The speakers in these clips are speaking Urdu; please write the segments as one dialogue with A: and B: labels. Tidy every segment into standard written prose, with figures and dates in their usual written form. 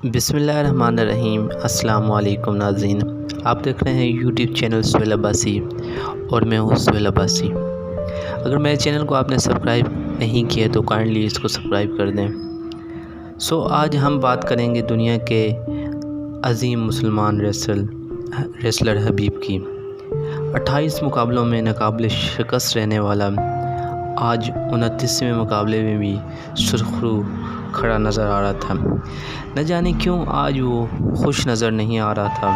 A: بسم اللہ الرحمن الرحیم۔ السلام علیکم ناظرین، آپ دیکھ رہے ہیں یوٹیوب چینل سہیل عباسی اور میں ہوں سہیل عباسی۔ اگر میرے چینل کو آپ نے سبسکرائب نہیں کیا تو کائنڈلی اس کو سبسکرائب کر دیں۔ آج ہم بات کریں گے دنیا کے عظیم مسلمان ریسلر حبیب کی۔ 28 مقابلوں میں ناقابل شکست رہنے والا آج 29ویں مقابلے میں بھی سرخرو کھڑا نظر آ رہا تھا۔ نہ جانے کیوں آج وہ خوش نظر نہیں آ رہا تھا۔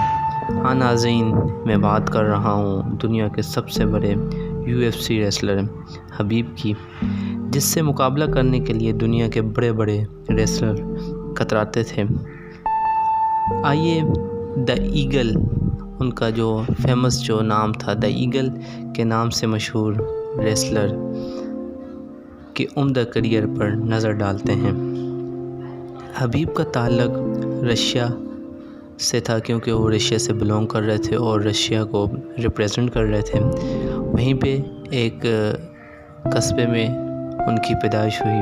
A: ہاں ناظرین، میں بات کر رہا ہوں دنیا کے سب سے بڑے UFC ریسلر حبیب کی، جس سے مقابلہ کرنے کے لیے دنیا کے بڑے بڑے ریسلر کتراتے تھے۔ آئیے دا ایگل، ان کا جو فیمس جو نام تھا، دا ایگل کے نام سے مشہور ریسلر کے عمدہ کریئر پر نظر ڈالتے ہیں۔ حبیب کا تعلق رشیا سے تھا، کیونکہ وہ رشیا سے بلونگ کر رہے تھے اور رشیا کو ریپریزنٹ کر رہے تھے۔ وہیں پہ ایک قصبے میں ان کی پیدائش ہوئی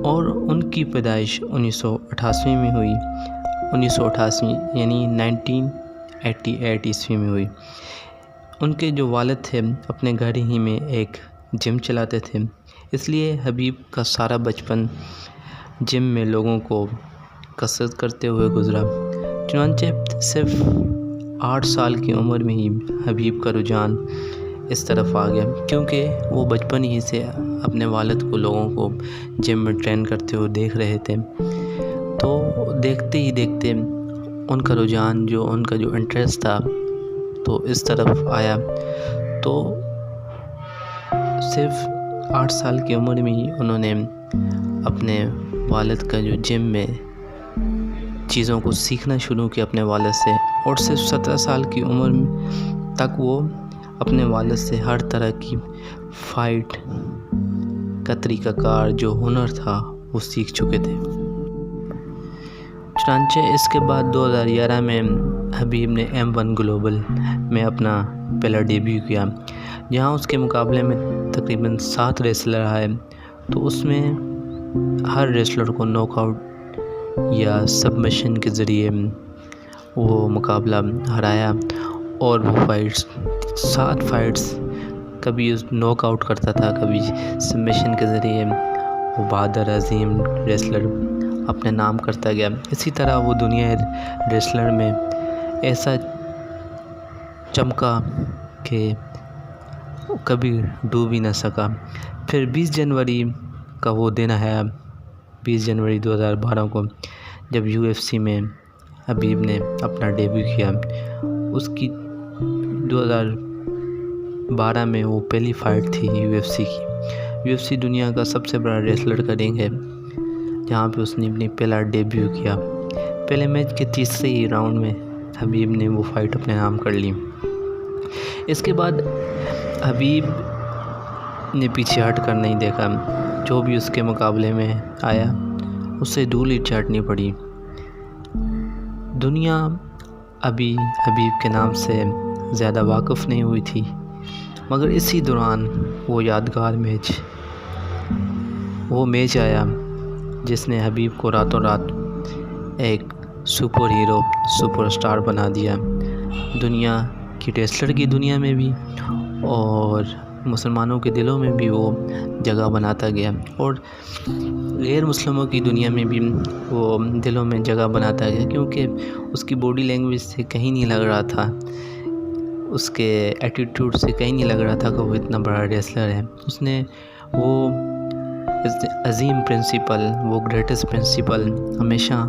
A: اور ان کی پیدائش 1988 میں ہوئی۔ 1988 یعنی 1988 عیسوی میں ہوئی۔ ان کے جو والد تھے اپنے گھر ہی میں ایک جم چلاتے تھے، اس لیے حبیب کا سارا بچپن جم میں لوگوں کو کسرت کرتے ہوئے گزرا۔ چنانچہ صرف 8 سال کی عمر میں ہی حبیب کا رجحان اس طرف آ گیا، کیونکہ وہ بچپن ہی سے اپنے والد کو لوگوں کو جم میں ٹرین کرتے ہوئے دیکھ رہے تھے۔ تو دیکھتے ہی دیکھتے ان کا رجحان ان کا جو انٹرسٹ تھا تو اس طرف آیا۔ تو صرف 8 سال کی عمر میں ہی انہوں نے اپنے والد کا جو جم میں چیزوں کو سیکھنا شروع کیا اپنے والد سے، اور صرف 17 سال کی عمر تک وہ اپنے والد سے ہر طرح کی فائٹ کا طریقہ کار جو ہنر تھا وہ سیکھ چکے تھے۔ چنانچہ اس کے بعد 2011 میں حبیب نے M1 گلوبل میں اپنا پہلا ڈیبیو کیا، جہاں اس کے مقابلے میں تقریباً 7 ریسلر آئے۔ تو اس میں ہر ریسلر کو ناک آؤٹ یا سبمیشن کے ذریعے وہ مقابلہ ہرایا، اور وہ 7 فائٹس کبھی ناک آؤٹ کرتا تھا، کبھی سبمیشن کے ذریعے وہ بہادر عظیم ریسلر اپنے نام کرتا گیا۔ اسی طرح وہ دنیا ریسلر میں ایسا چمکا کہ کبھی ڈوب ہی نہ سکا۔ پھر 20 جنوری کا وہ دن آیا، 20 جنوری 2012 کو، جب UFC میں حبیب نے اپنا ڈیبیو کیا۔ اس کی 2012 میں وہ پہلی فائٹ تھی UFC کی۔ UFC دنیا کا سب سے بڑا ریسلر کا رنگ ہے، جہاں پہ اس نے اپنی پہلا ڈیبیو کیا۔ پہلے میچ کے تیسرے ہی راؤنڈ میں حبیب نے وہ فائٹ اپنے نام کر لی۔ اس کے بعد حبیب نے پیچھے ہٹ کر نہیں دیکھا، جو بھی اس کے مقابلے میں آیا اس سے دھول ہی چاٹنی پڑی۔ دنیا ابھی حبیب کے نام سے زیادہ واقف نہیں ہوئی تھی، مگر اسی دوران وہ یادگار وہ میچ آیا جس نے حبیب کو راتوں رات ایک سپر ہیرو، سپر اسٹار بنا دیا، دنیا کی ریسلر کی دنیا میں بھی اور مسلمانوں کے دلوں میں بھی وہ جگہ بناتا گیا، اور غیر مسلموں کی دنیا میں بھی وہ دلوں میں جگہ بناتا گیا، کیونکہ اس کی باڈی لینگویج سے کہیں نہیں لگ رہا تھا، اس کے ایٹیٹیوڈ سے کہیں نہیں لگ رہا تھا کہ وہ اتنا بڑا ریسلر ہے۔ اس نے وہ عظیم پرنسپل، وہ گریٹسٹ پرنسپل ہمیشہ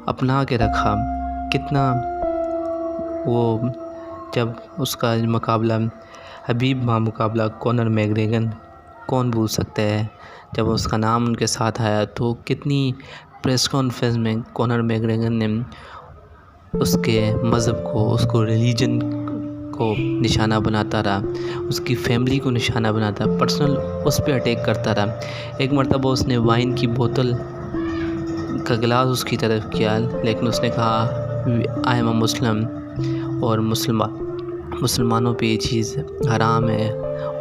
A: اپنا کے رکھا۔ کتنا وہ جب اس کا مقابلہ حبیب مقابلہ کونر میگریگن، کون بھول سکتا ہے، جب اس کا نام ان کے ساتھ آیا تو کتنی پریس کانفرنس میں کونر میگریگن نے اس کے مذہب کو، اس کو ریلیجن کو نشانہ بناتا رہا، اس کی فیملی کو نشانہ بناتا، پرسنل اس پہ اٹیک کرتا رہا۔ ایک مرتبہ اس نے وائن کی بوتل کا گلاس اس کی طرف کیا، لیکن اس نے کہا آئی ایم اے مسلم، اور مسلمانوں پہ یہ چیز حرام ہے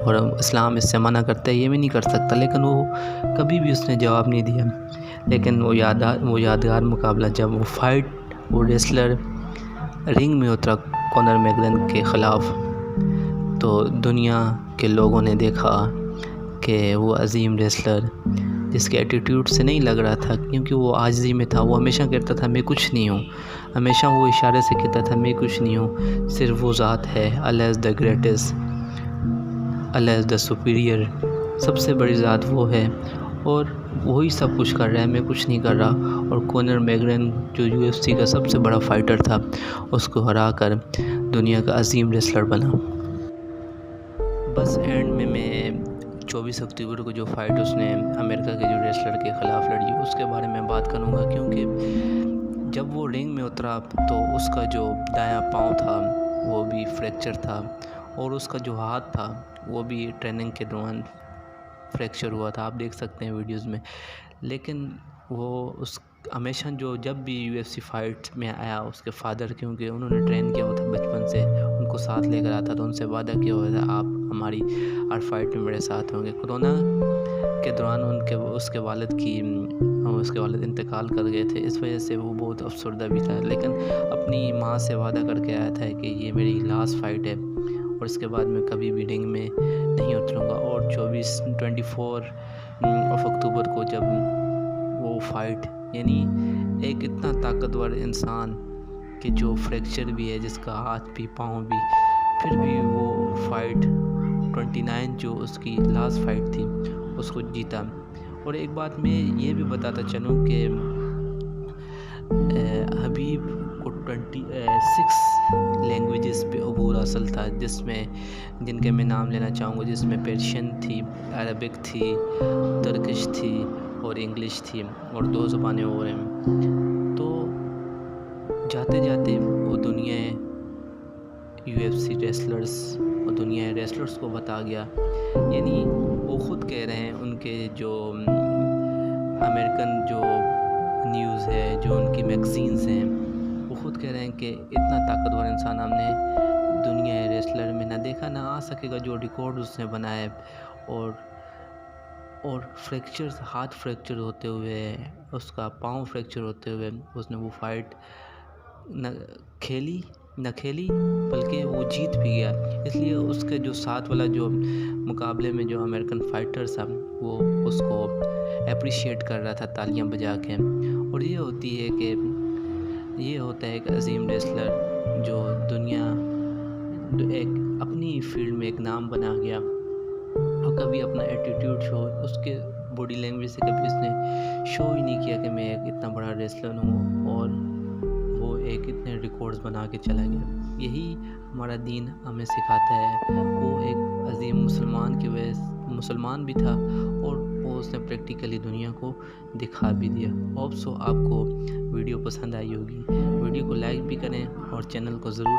A: اور اسلام اس سے منع کرتا ہے، یہ میں نہیں کر سکتا، لیکن وہ کبھی بھی اس نے جواب نہیں دیا۔ لیکن وہ یادگار مقابلہ جب وہ ریسلر رنگ میں اترا کونر میگریگر کے خلاف، تو دنیا کے لوگوں نے دیکھا کہ وہ عظیم ریسلر جس کے ایٹیٹیوڈ سے نہیں لگ رہا تھا، کیونکہ وہ عاجزی میں تھا، وہ ہمیشہ کہتا تھا میں کچھ نہیں ہوں، ہمیشہ وہ اشارے سے کہتا تھا میں کچھ نہیں ہوں، صرف وہ ذات ہے، اللہ از the greatest, Allah is the superior, سب سے بڑی ذات وہ ہے اور وہی سب کچھ کر رہا ہے، میں کچھ نہیں کر رہا۔ اور کونر میگریگر جو UFC کا سب سے بڑا فائٹر تھا، اس کو ہرا کر دنیا کا عظیم ریسلر بنا۔ بس اینڈ میں 24 اکتوبر کو جو فائٹ اس نے امریکہ کے جو ریسلر کے خلاف لڑی، اس کے بارے میں بات کروں گا، کیونکہ جب وہ رنگ میں اترا تو اس کا جو دایاں پاؤں تھا وہ بھی فریکچر تھا، اور اس کا جو ہاتھ تھا وہ بھی ٹریننگ کے دوران فریکچر ہوا تھا، آپ دیکھ سکتے ہیں ویڈیوز میں۔ لیکن وہ ہمیشہ جب بھی UFC فائٹ میں آیا، اس کے فادر، کیونکہ انہوں نے ٹرین کیا ہوا تھا بچپن سے، ان کو ساتھ لے کر آتا، تو ان سے وعدہ کیا ہوا تھا آپ ہماری ہر فائٹ میں میرے ساتھ ہوں گے۔ کورونا کے دوران اس کے والد انتقال کر گئے تھے، اس وجہ سے وہ بہت افسردہ بھی تھا، لیکن اپنی ماں سے وعدہ کر کے آیا تھا کہ یہ میری لاسٹ فائٹ ہے اور اس کے بعد میں کبھی بھی رنگ میں نہیں اتروں گا۔ اور 24 اکتوبر کو جب وہ فائٹ، یعنی ایک اتنا طاقتور انسان کہ جو فریکچر بھی ہے، جس کا ہاتھ بھی پاؤں بھی، پھر بھی وہ فائٹ 29 جو اس کی لاسٹ فائٹ تھی اس کو جیتا۔ اور ایک بات میں یہ بھی بتاتا چلوں کہ حبیب کو 26 لینگویجز پہ عبور حاصل تھا، جن کے میں نام لینا چاہوں گا، جس میں پرشین تھی، عربک تھی، ترکش تھی اور انگلش تھی، اور 2 زبانیں اور ہیں۔ تو جاتے جاتے وہ دنیا UFC ریسلرز اور دنیا ریسلرز کو بتا گیا، یعنی وہ خود کہہ رہے ہیں، ان کے جو امریکن جو نیوز ہے، جو ان کی میگزینز ہیں، وہ خود کہہ رہے ہیں کہ اتنا طاقتور انسان ہم نے دنیا ریسلر میں نہ دیکھا، نہ آ سکے گا، جو ریکارڈ اس نے بنائے۔ اور فریکچرز، ہاتھ فریکچر ہوتے ہوئے، اس کا پاؤں فریکچر ہوتے ہوئے، اس نے وہ فائٹ نہ کھیلی بلکہ وہ جیت بھی گیا۔ اس لیے اس کے جو ساتھ والا جو مقابلے میں جو امریکن فائٹر تھا، وہ اس کو اپریشیٹ کر رہا تھا تالیاں بجا کے۔ اور یہ ہوتا ہے ایک عظیم ریسلر جو ایک اپنی فیلڈ میں ایک نام بنا گیا، اور کبھی اپنا ایٹیٹیوڈ اس کے باڈی لینگویج سے کبھی اس نے شو ہی نہیں کیا کہ میں ایک اتنا بڑا ریسلر ہوں، اور وہ ایک اتنے ریکارڈز بنا کے چلا گیا۔ یہی ہمارا دین ہمیں سکھاتا ہے۔ وہ ایک عظیم مسلمان بھی تھا، اور وہ اس نے پریکٹیکلی دنیا کو دکھا بھی دیا۔ ہوپ سو آپ کو ویڈیو پسند آئی ہوگی، ویڈیو کو لائک بھی کریں اور چینل کو ضرور